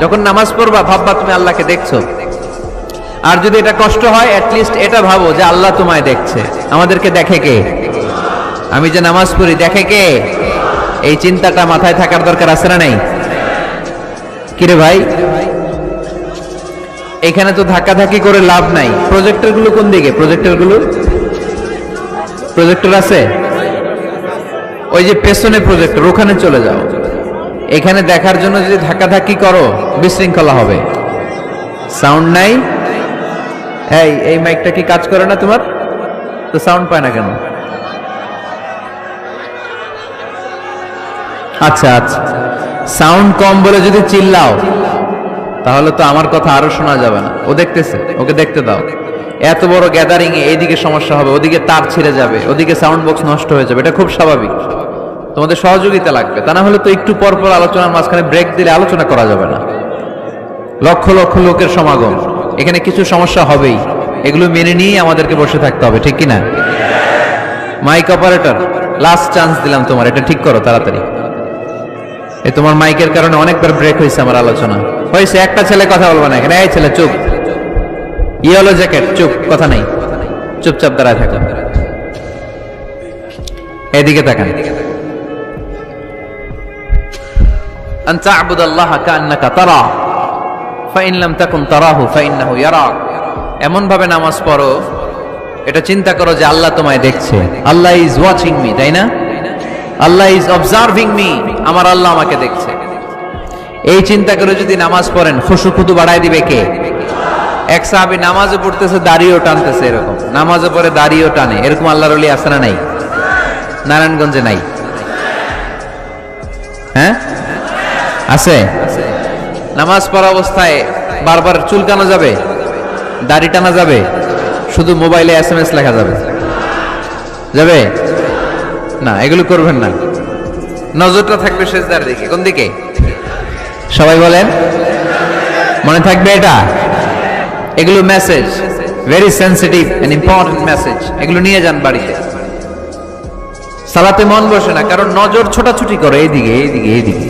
যখন নামাজ পড়বা ভাববা তুমি আল্লাহকে দেখছো। আর যদি এটা কষ্ট হয়, অ্যাটলিস্ট এটা ভাবো যে আল্লাহ তোমায় দেখছে। আমাদেরকে দেখে কে? আমি যে নামাজ পড়ি দেখে কে? এই চিন্তাটা মাথায় থাকার দরকার আছে না নাই? কিরে ভাই, এখানে তো ধাক্কাধাক্কি করে লাভ নাই। প্রজেক্টর গুলো কোন দিকে? প্রজেক্টর আছে? ওই যে পেছনে প্রজেক্টর, ওখানে চলে যাও। এখানে দেখার জন্য যদি ধাক্কাধাক্কি করো বিশৃঙ্খলা হবে। সাউন্ড নাই? এই মাইকটা কি কাজ করে না তোমার? তো সাউন্ড পায় না কেন? আচ্ছা, সাউন্ড কম বলে যদি চিল্লাও তাহলে তো আমার কথা আরো শোনা যাবে না। ও দেখতেছে, ওকে দেখতে দাও। এত বড় গ্যাদারিং এ এইদিকে সমস্যা হবে, ওদিকে তার ছিঁড়ে যাবে, ওদিকে সাউন্ড বক্স নষ্ট হয়ে যাবে। এটা খুব স্বাভাবিক। তোমাদের সহযোগিতা লাগবে, তা না হলে তো একটু পর পর আলোচনার মাঝখানে ব্রেক দিলে আলোচনা করা যাবে না। লক্ষ লক্ষ লোকের সমাগম, এখানে কিছু সমস্যা হবেই। এগুলো মেনে নিয়েই আমাদেরকে বসে থাকতে হবে, ঠিক কিনা? মাইক অপারেটর, লাস্ট চান্স দিলাম তোমার, এটা ঠিক করো তাড়াতাড়ি। তোমার মাইকের কারণে অনেকবার ব্রেক হয়েছে আমার আলোচনা। হয়েছে, একটা ছেলে কথা বলবে না এখানে। এই ছেলে চুপ, ইয়েলো জ্যাকেট চুপ, কথা নাই, চুপচাপ দাঁড়ায় থাকো। এদিকে তাকান। আন তা'বুদাল্লাহা কাআন্নাকা তারা ফাইন লাম তাকুন তারাহু ফাইন্নাহু ইয়ারাক। এমন ভাবে নামাজ পড়ো, এটা চিন্তা করো যে আল্লাহ তোমায় দেখছে। আল্লাহ ইজ ওয়াচিং মি, তাই না? আল্লাহ ইজ অবজার্ভিং মি, আমার আল্লাহ আমাকে দেখছে। এই চিন্তা করে যদি নামাজ পড়েন, খুশু খুদু বাড়ায় দিবে কে? এক সাহাবী নামাজে পড়তেছে, দাড়িও টানতেছে, এরকম নামাজে পড়ে দাড়িও টানে, এরকম আল্লাহর ওলি আছে না নাই? নারায়ণগঞ্জে নাই? হ্যাঁ আছে। নামাজ পড়া অবস্থায় বারবার চুলকানো যাবে, দাড়ি টানা যাবে, শুধু মোবাইলে SMS লেখা যাবে? যাবে না, এগুলো করবেন না। নজরটা থাকবে সেজদার দিকে। কোন দিকে? সবাই বলেন, মনে থাকবে এটা। এগুলো message, very sensitive and important message. এগুলো নিয়ে যান বাড়িতে। সালাতে মন বসে না, কারণ নজর ছোটাছুটি করে এইদিকে এইদিকে এইদিকে।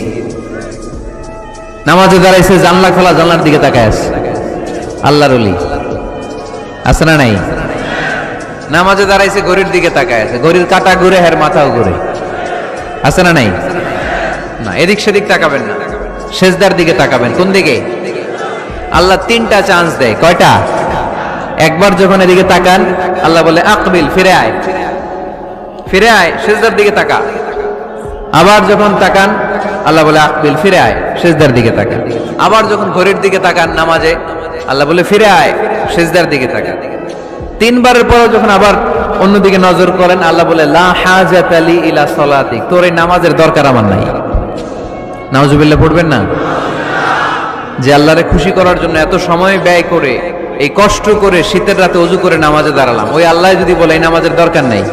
নামাজে দাঁড়াইছে, জানলা খোলা, জানলার দিকে তাকায় আছে। আল্লাহর ওলি আছে না নাই? নামাজে দাঁড়াইছে, ঘড়ির দিকে তাকায় আছে, ঘড়ির কাঁটা ঘুরে, হের মাথাও ঘুরে, আছে না নাই? না, এদিক সেদিক তাকাবেন না, সেজদার দিকে তাকাবেন। কোন দিকে? আল্লাহ তিনটা চান্স দেয়। কয়টা? একবার যখন এদিকে তাকান, আল্লাহ বলে আকবিল, ফিরে আয়, ফিরে আয়, সেজদার দিকে তাকা। আবার যখন তাকান, আল্লাহ বলে আকবিল, ফিরে আয়, সেজদার দিকে তাকা। আবার যখন ঘড়ির দিকে তাকান নামাজে, আল্লাহ বলে ফিরে আয়, সেজদার দিকে তাকা। তিনবারের পর যখন আবার অন্যদিকে নজর করেন, আল্লাহ বলে লা হাজাতা লি ইলা সালাতিক, তোর এই নামাজের দরকার আমার নাই। নাউজুবিল্লাহ পড়বেন না? যে আল্লাহরে খুশি করার জন্য এত সময় ব্যয় করে, এই কষ্ট করে শীতের রাতে ওযু করে নামাজে দাঁড়ালাম, ওই আল্লাহ যদি বলে এই নামাজের দরকার নাই,